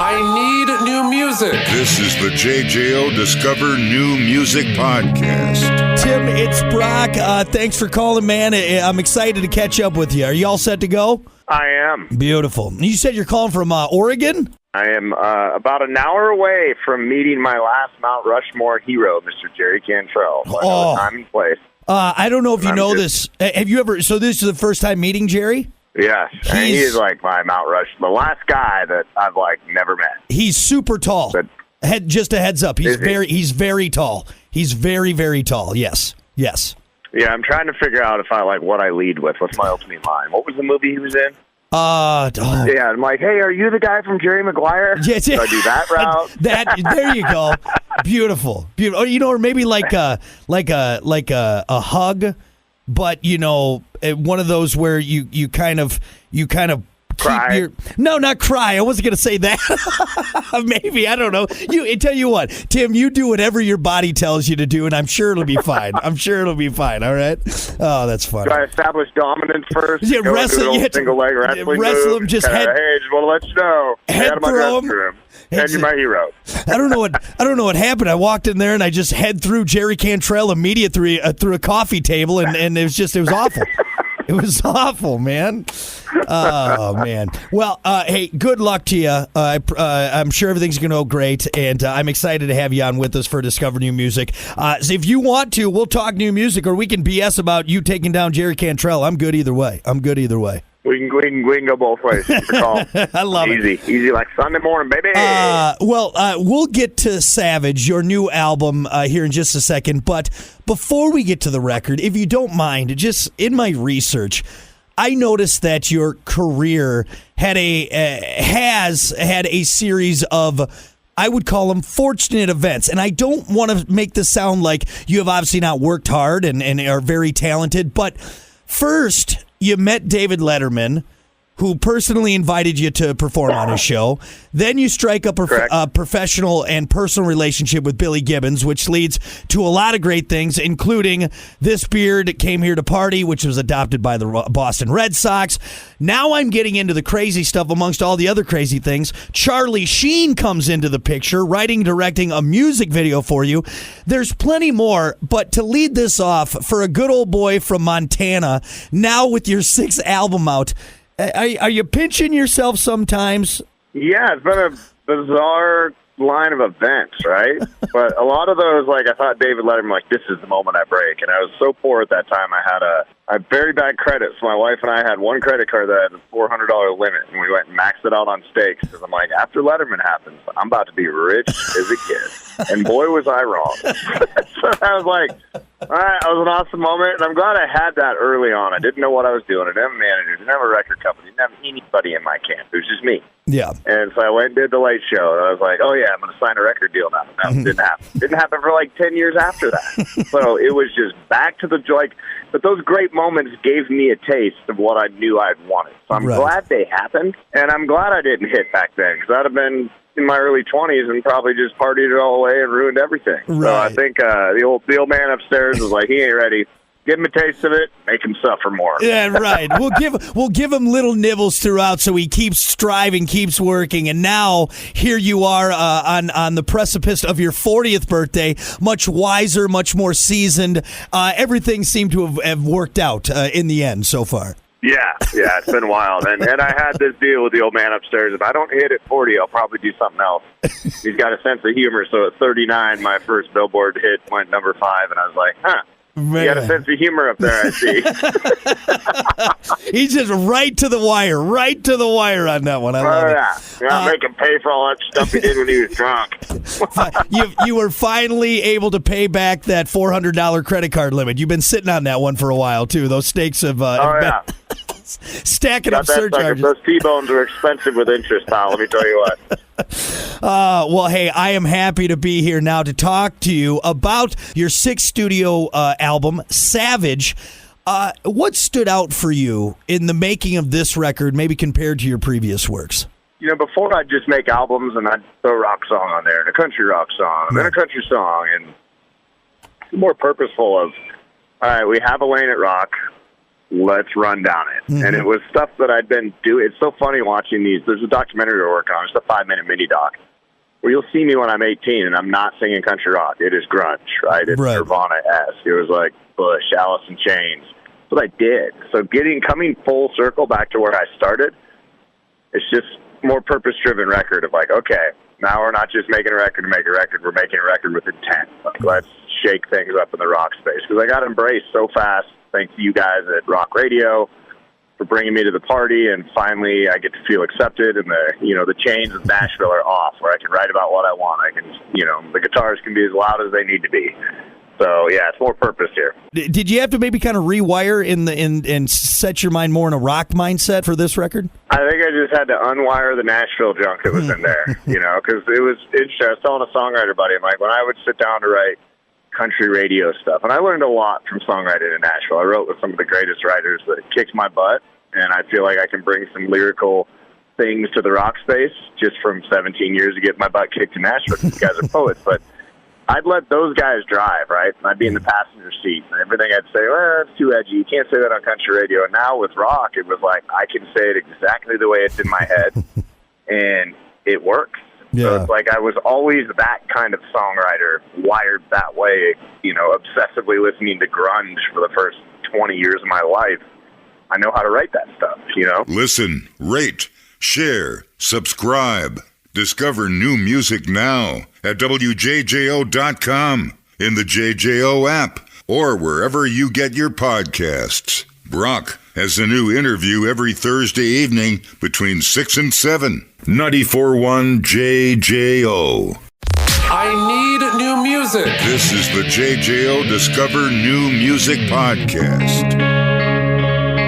I need new music. This is the JJO Discover New Music Podcast. Tim, it's Brock. Thanks for calling, man. I'm excited to catch up with you. Are you all set to go? I am. Beautiful. You said you're calling from Oregon? I am about an hour away from meeting my last Mount Rushmore hero, Mr. Jerry Cantrell. Oh. Time and place. I don't know if you know this. Have you ever? So this is the first time meeting Jerry? Yes, and he is like my Mount Rushmore, the last guy that I've never met. He's super tall. Just a heads up, he's very tall. He's very, very tall. Yes. Yeah, I'm trying to figure out if I what I lead with. What's my opening line? What was the movie he was in? Yeah, I'm like, hey, are you the guy from Jerry Maguire? Yes, Should I do that route? There you go. Beautiful. Or maybe like a hug, but one of those where you kind of cry. No, not cry. I wasn't going to say that. Maybe, I don't know. I tell you what, Tim, you do whatever your body tells you to do, and I'm sure it'll be fine. All right? Oh, that's funny. Do I establish dominance first? Yeah, wrestle. Single leg wrestling wrestle move. Him, just head. Hey, just want to let you know. Head throw him. And you're my hero. I don't know what happened. I walked in there and I just head through Jerry Cantrell immediately through a coffee table, and it was awful. It was awful, man. Oh, man. Well, hey, good luck to you. I'm sure everything's going to go great, and I'm excited to have you on with us for Discover New Music. So if you want to, we'll talk new music, or we can BS about you taking down Jerry Cantrell. I'm good either way. We can go both ways. I love it. Easy like Sunday morning, baby. We'll get to Savage, your new album, here in just a second. But before we get to the record, if you don't mind, just in my research, I noticed that your career has had a series of, I would call them, fortunate events. And I don't want to make this sound like you have obviously not worked hard and are very talented. But first, you met David Letterman, who personally invited you to perform on his show. Then you strike up a professional and personal relationship with Billy Gibbons, which leads to a lot of great things, including This Beard Came Here to Party, which was adopted by the Boston Red Sox. Now I'm getting into the crazy stuff amongst all the other crazy things. Charlie Sheen comes into the picture, writing, directing a music video for you. There's plenty more, but to lead this off, for a good old boy from Montana, now with your 6th album out, are you pinching yourself sometimes? Yeah, it's been a bizarre line of events, right? But a lot of those, I thought David Letterman, this is the moment I break. And I was so poor at that time, I had a very bad credit. So my wife and I had one credit card that had a $400 limit, and we went and maxed it out on steaks. Because I'm like, after Letterman happens, I'm about to be rich as a kid. And boy, was I wrong. So I was like, all right, it was an awesome moment, and I'm glad I had that early on. I didn't know what I was doing. I didn't have a manager, didn't have a record company, didn't have anybody in my camp. It was just me. Yeah. And so I went and did the Late Show, and I was like, oh, yeah, I'm going to sign a record deal now. That didn't happen. Didn't happen for 10 years after that. So it was just back to the joy. But those great moments gave me a taste of what I knew I'd wanted. So I'm glad they happened, and I'm glad I didn't hit back then, because I'd have been in my early 20s and probably just partied it all away and ruined everything. Right. So I think the old man upstairs was like, he ain't ready. Give him a taste of it, make him suffer more. Yeah, right. We'll give him little nibbles throughout, so he keeps striving, keeps working, and now here you are on the precipice of your 40th birthday, much wiser, much more seasoned. Everything seemed to have worked out in the end so far. Yeah, it's been wild. And I had this deal with the old man upstairs. If I don't hit at 40, I'll probably do something else. He's got a sense of humor. So at 39, my first Billboard hit went number 5, and I was like, Man. You got a sense of humor up there, I see. He's just right to the wire on that one. I love it. Yeah, make him pay for all that stuff he did when he was drunk. You were finally able to pay back that $400 credit card limit. You've been sitting on that one for a while, too. Those stakes have been stacking up surcharges. Those T-bones are expensive with interest, pal, let me tell you what. Well, hey, I am happy to be here now to talk to you about your 6th studio album, Savage. What stood out for you in the making of this record, maybe compared to your previous works? Before I'd just make albums and I'd throw a rock song on there and a country rock song and then a country song, and more purposeful of, all right, we have a lane at rock. let's run down it. And it was stuff that I'd been doing. It's so funny watching these. There's a documentary we're working on. It's a 5-minute mini doc where you'll see me when I'm 18 and I'm not singing country rock. It is grunge, right? It's Nirvana-esque. It was like Bush, Alice in Chains. That's what I did. So coming full circle back to where I started, it's just more purpose-driven record of like, okay, now we're not just making a record to make a record. We're making a record with intent. Like, let's shake things up in the rock space. Because I got embraced so fast, thanks to you guys at Rock Radio for bringing me to the party, and finally I get to feel accepted, and the chains of Nashville are off, where I can write about what I want. I can, the guitars can be as loud as they need to be. So yeah, it's more purpose here. Did you have to maybe kind of rewire and set your mind more in a rock mindset for this record? I think I just had to unwire the Nashville junk that was in there, because it was interesting. I was telling a songwriter buddy, I'm like, when I would sit down to write country radio stuff, and I learned a lot from songwriting in Nashville. I wrote with some of the greatest writers that kicked my butt, and I feel like I can bring some lyrical things to the rock space just from 17 years to get my butt kicked in Nashville. These guys are poets, but I'd let those guys drive, right? And I'd be in the passenger seat, and everything I'd say, well, it's too edgy. You can't say that on country radio. And now with rock, it was like I can say it exactly the way it's in my head, and it works. Yeah. So it's like I was always that kind of songwriter, wired that way, obsessively listening to grunge for the first 20 years of my life. I know how to write that stuff, Listen, rate, share, subscribe. Discover new music now at WJJO.com, in the JJO app, or wherever you get your podcasts. Brock has a new interview every Thursday evening between 6 and 7. 94.1 JJO. I need new music. This is the JJO Discover New Music Podcast.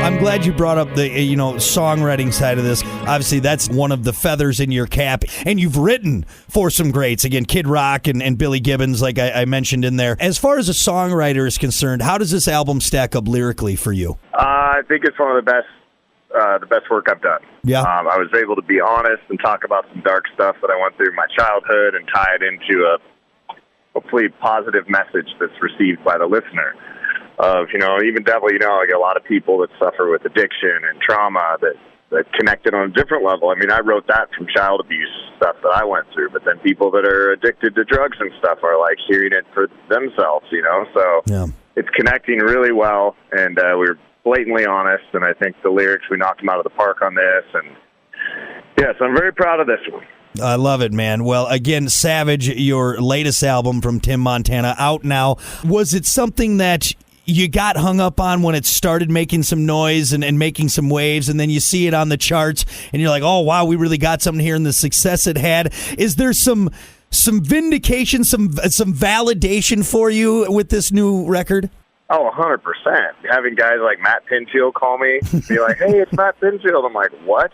I'm glad you brought up the songwriting side of this. Obviously, that's one of the feathers in your cap, and you've written for some greats. Again, Kid Rock and Billy Gibbons, like I mentioned in there. As far as a songwriter is concerned, how does this album stack up lyrically for you? I think it's one of the best work I've done. Yeah, I was able to be honest and talk about some dark stuff that I went through in my childhood and tie it into a hopefully positive message that's received by the listener. Of, even Devil, like a lot of people that suffer with addiction and trauma that connected on a different level. I mean, I wrote that from child abuse stuff that I went through, but then people that are addicted to drugs and stuff are like hearing it for themselves, so yeah. It's connecting really well, and we were blatantly honest, and I think the lyrics, we knocked them out of the park on this, and yes, I'm very proud of this one. I love it, man. Well, again, Savage, your latest album from Tim Montana, out now. Was it something that you got hung up on when it started making some noise and making some waves, and then you see it on the charts, and you're like, oh, wow, we really got something here, and the success it had? Is there some vindication, some validation for you with this new record? Oh, 100%. Having guys like Matt Pinfield call me, be like, hey, it's Matt Pinfield. I'm like, what?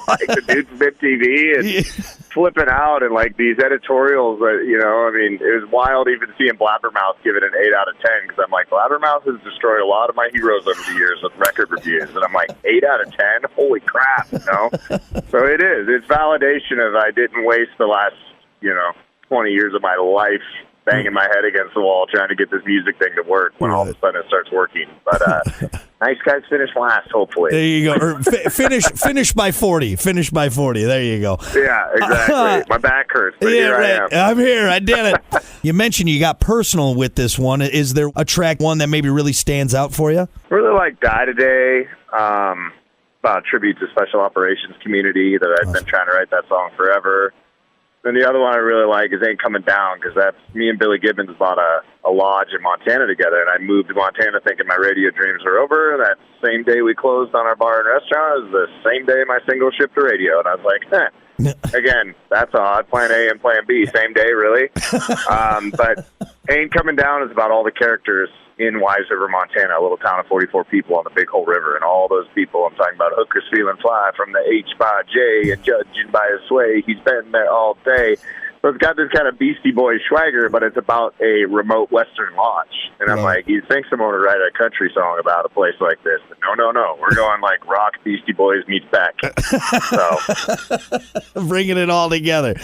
Like the dude from MTV and flipping out, and like these editorials that, it was wild even seeing Blabbermouth give it an 8 out of 10, because I'm like, Blabbermouth has destroyed a lot of my heroes over the years with record reviews, and I'm like, 8 out of 10? Holy crap, So it is. It's validation of I didn't waste the last, 20 years of my life banging my head against the wall trying to get this music thing to work when all of a sudden it starts working. But nice guys finish last, hopefully. There you go. Or finish by 40. Finish by 40. There you go. Yeah, exactly. My back hurts, but here I am. I'm here. I did it. You mentioned you got personal with this one. Is there a track one that maybe really stands out for you? Really like Die Today. About a tribute to Special Operations Community that I've been trying to write that song forever. Then the other one I really like is Ain't Coming Down, because that's me and Billy Gibbons bought a lodge in Montana together, and I moved to Montana thinking my radio dreams were over. That same day we closed on our bar and restaurant is the same day my single shipped to radio, and I was like, again, that's odd. Plan A and Plan B, same day, really. But Ain't Coming Down is about all the characters in Wise River, Montana, a little town of 44 people on the Big Hole River, and all those people, I'm talking about hookers feeling fly from the H by J and judging by his sway. He's been there all day. So it's got this kind of Beastie Boys swagger, but it's about a remote Western lodge. And I'm like, you think someone would write a country song about a place like this? But no. We're going like rock Beastie Boys meets back. So bringing it all together.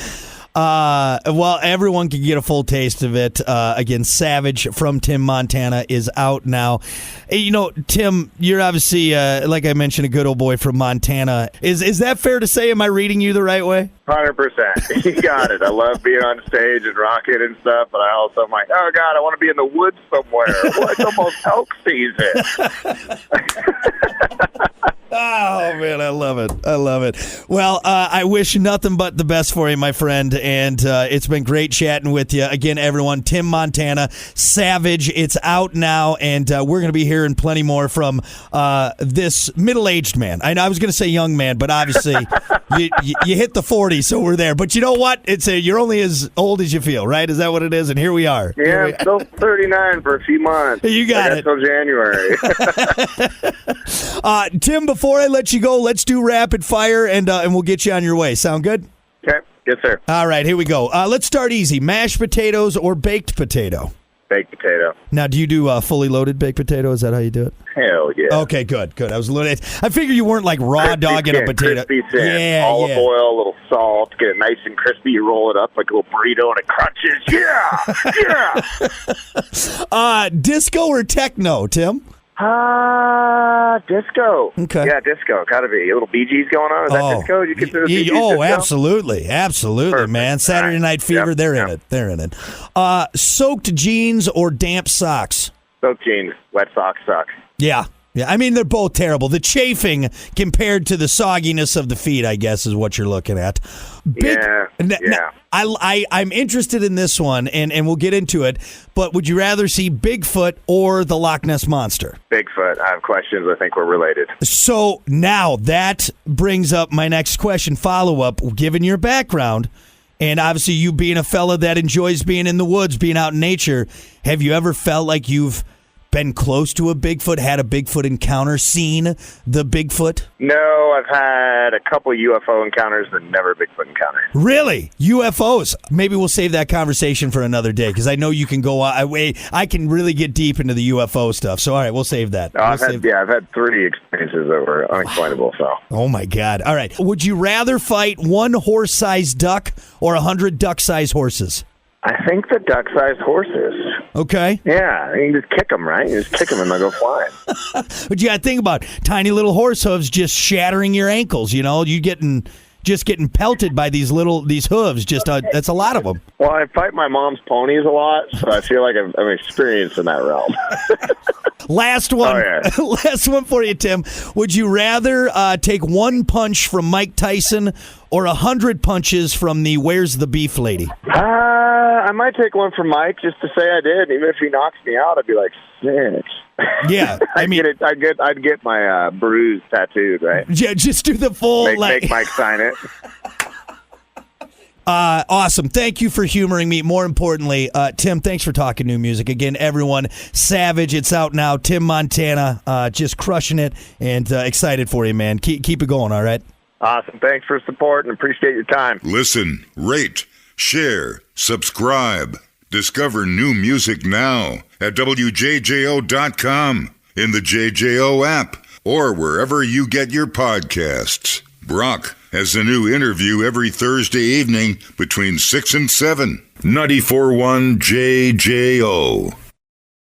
Well, everyone can get a full taste of it. Again, Savage from Tim Montana is out now. Hey, Tim, you're obviously, like I mentioned, a good old boy from Montana. Is that fair to say? Am I reading you the right way? 100%. You got it. I love being on stage and rocking and stuff, but I also am like, oh, God, I want to be in the woods somewhere. Well, it's almost elk season. Oh, man, I love it. I love it. Well, I wish nothing but the best for you, my friend, and it's been great chatting with you. Again, everyone, Tim Montana, Savage, it's out now, and we're going to be hearing plenty more from this middle-aged man. I was going to say young man, but obviously you hit the 40s, so we're there. But you know what? You're only as old as you feel, right? Is that what it is? And here we are. Yeah, I'm still 39 for a few months. You got it. Until January. Tim, before I let you go, let's do rapid fire, and we'll get you on your way. Sound good? Okay. Yes, sir. All right, here we go. Let's start easy. Mashed potatoes or baked potato? Baked potato. Now, do you do fully loaded baked potato? Is that how you do it? Hell yeah. Okay, good. I was a little. I figured you weren't like raw dogging a potato. Crispy thin. Yeah, Olive oil, a little salt, get it nice and crispy. You roll it up like a little burrito, and it crunches. Yeah. Disco or techno, Tim? Disco. Okay. Yeah, disco. Gotta be. A little Bee Gees going on. Is that disco? You consider Bee Gees disco? Absolutely, Perfect. man. Saturday Night Fever. They're in it. Soaked jeans or damp socks? Soaked jeans. Wet socks suck. Yeah. I mean, they're both terrible. The chafing compared to the sogginess of the feet, I guess, is what you're looking at. Yeah. I'm interested in this one, and we'll get into it, but would you rather see Bigfoot or the Loch Ness Monster? Bigfoot. I have questions. I think we're related. So now that brings up my next question, follow-up. Given your background, and obviously you being a fella that enjoys being in the woods, being out in nature, have you ever felt like you've been close to a Bigfoot, had a Bigfoot encounter, seen the Bigfoot? No, I've had a couple UFO encounters, but never a Bigfoot encounter. Really? UFOs? Maybe we'll save that conversation for another day, because I know you can go I can really get deep into the UFO stuff. So, all right, we'll save that. I've had 3 experiences that were unexplainable. So. Oh, my God. All right. Would you rather fight 1 horse-sized duck or 100 duck-sized horses? I think the duck-sized horses. Okay. Yeah, you can just kick them, right? You just kick them and they'll go flying. But you got to think about tiny little horse hooves just shattering your ankles. You getting pelted by these hooves. That's a lot of them. Well, I fight my mom's ponies a lot, so I feel like I'm experienced in that realm. Last one. Oh, yeah. Last one for you, Tim. Would you rather take 1 punch from Mike Tyson or 100 punches from the Where's the Beef lady? I might take one from Mike just to say I did. Even if he knocks me out, I'd be like, sick. Yeah, I'd get my bruise tattooed, right? Yeah, just do the full. Make Mike sign it. Awesome. Thank you for humoring me. More importantly, Tim, thanks for talking new music. Again, everyone, Savage, it's out now. Tim Montana, just crushing it, and excited for you, man. Keep it going, all right? Awesome. Thanks for support and appreciate your time. Listen, rate, share, subscribe. Discover new music now at WJJO.com, in the JJO app, or wherever you get your podcasts. Brock has a new interview every Thursday evening between 6 and 7. 94.1 JJO.